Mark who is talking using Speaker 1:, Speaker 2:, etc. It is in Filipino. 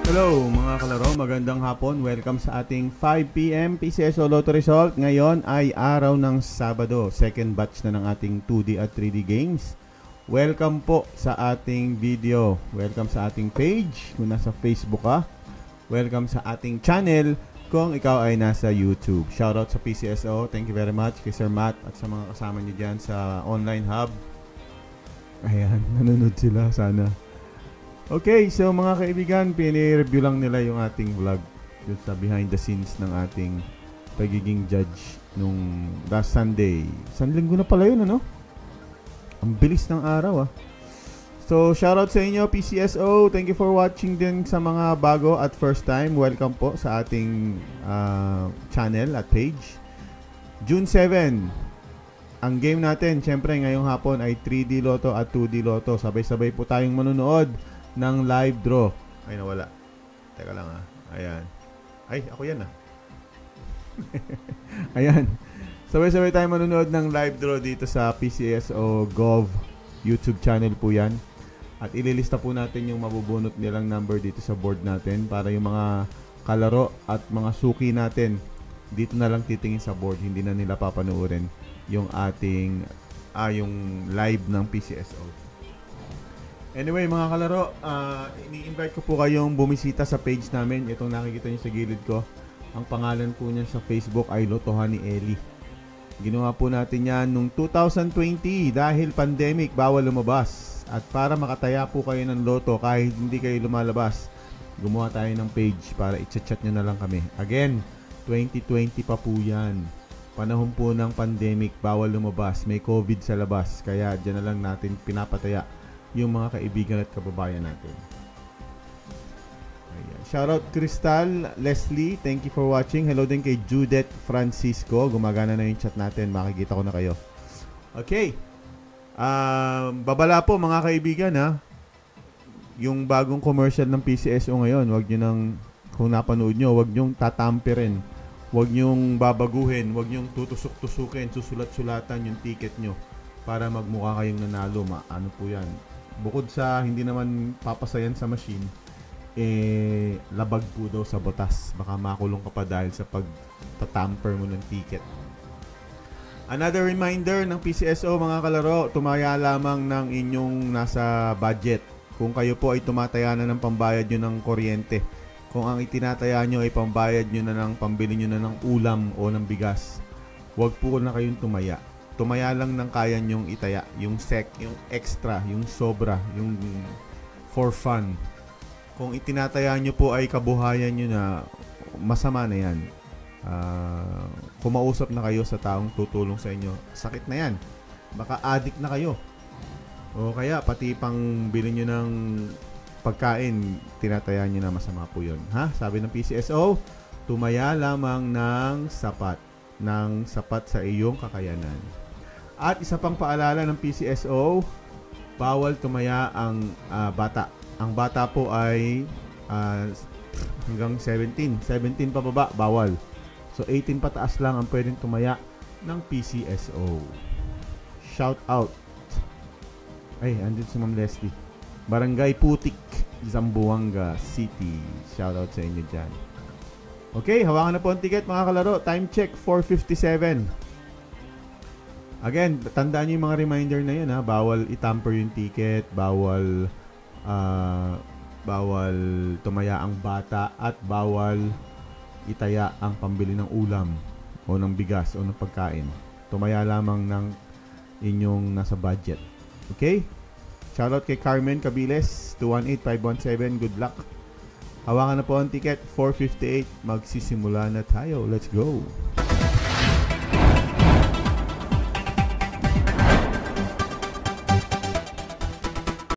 Speaker 1: Hello mga kalaro, magandang hapon. Welcome sa ating 5 PM PCSO Lotto Result. Ngayon ay araw ng Sabado, second batch na ng ating 2D at 3D games. Welcome po sa ating video. Welcome sa ating page kung nasa Facebook ka. Welcome sa ating channel kung ikaw ay nasa YouTube. Shoutout sa PCSO. Thank you very much kay Sir Matt at sa mga kasama niyo dyan sa online hub. Ayan, nanonood sila sana. Okay, so mga kaibigan, pinireview lang nila yung ating vlog sa behind the scenes ng ating pagiging judge nung last Sunday. Isang linggo na pala yun, ano? Ang bilis ng araw, ah. So, shoutout sa inyo, PCSO. Thank you for watching din sa mga bago at first time. Welcome po sa ating channel at page. June 7, ang game natin, syempre ngayong hapon ay 3D Lotto at 2D Lotto. Sabay-sabay po tayong manonood ng live draw. Ay, nawala. Teka lang, ah. Ayan. Ay, ako yan, ah. Ayan. Sabay-sabay tayong manonood ng live draw dito sa PCSO Gov YouTube channel po yan. At ililista po natin yung mabubunot nilang number dito sa board natin para yung mga kalaro at mga suki natin dito na lang titingin sa board. Hindi na nila papanuorin yung ating yung live ng PCSO. Anyway, mga kalaro, ini-invite ko po kayong bumisita sa page namin. Itong nakikita niyo sa gilid ko. Ang pangalan po niya sa Facebook ay Lotohan ni Eli. Ginawa po natin yan noong 2020 dahil pandemic, bawal lumabas. At para makataya po kayo ng loto kahit hindi kayo lumalabas, gumawa tayo ng page para i-chat nyo na lang kami. Again, 2020 pa po yan. Panahon po ng pandemic, bawal lumabas. May COVID sa labas. Kaya dyan na lang natin pinapataya yung mga kaibigan at kababayan natin. Ayan. Shoutout Crystal, Leslie, thank you for watching. Hello din kay Judith Francisco. Gumagana na yung chat natin. Makikita ko na kayo. Okay. Babala po mga kaibigan, ha. Yung bagong commercial ng PCSO ngayon, wag nyo nang, kung napanood nyo, wag nyo tatamperin. Wag nyo babaguhin. Wag nyo tutusok-tusukin, susulat-sulatan yung ticket nyo para magmukha kayong nanalo. Ano po yan? Bukod sa hindi naman papasayan sa machine, labag po daw sa batas. Baka makulong ka pa dahil sa pagtatamper mo ng ticket. Another reminder ng PCSO mga kalaro, tumaya lamang ng inyong nasa budget. Kung kayo po ay tumataya na ng pambayad nyo ng kuryente, kung ang itinataya nyo ay pambayad nyo na ng pambili nyo na ng ulam o ng bigas, huwag po na kayong tumaya. Tumaya lang ng kaya nyong itaya. Yung yung extra, yung sobra, yung for fun. Kung itinataya nyo po ay kabuhayan nyo na, masama na yan. Kumausap na kayo sa taong tutulong sa inyo. Sakit na yan. Baka addict na kayo. O kaya pati pang bilhin nyo ng pagkain, tinataya nyo na, masama po yun. Ha? Sabi ng PCSO, tumaya lamang ng sapat. Ng sapat sa iyong kakayanan. At isa pang paalala ng PCSO, bawal tumaya ang bata. Ang bata po ay hanggang 17. 17 pa baba, bawal. So 18 pataas lang ang pwedeng tumaya ng PCSO. Shout out. Ay, andun si Ma'am Leslie. Barangay Putik, Zamboanga City. Shout out sa inyo dyan. Okay, hawakan na po ang ticket mga kalaro. Time check, 4:57. Again, tandaan nyo yung mga reminder na yun, ha. Bawal itamper yung ticket, bawal tumaya ang bata, at bawal itaya ang pambili ng ulam o ng bigas o ng pagkain. Tumaya lamang ng inyong nasa budget. Okay? Shoutout kay Carmen Cabiles, 218-517. Good luck. Hawakan na po ang ticket, 4:58. Magsisimula na tayo. Let's go.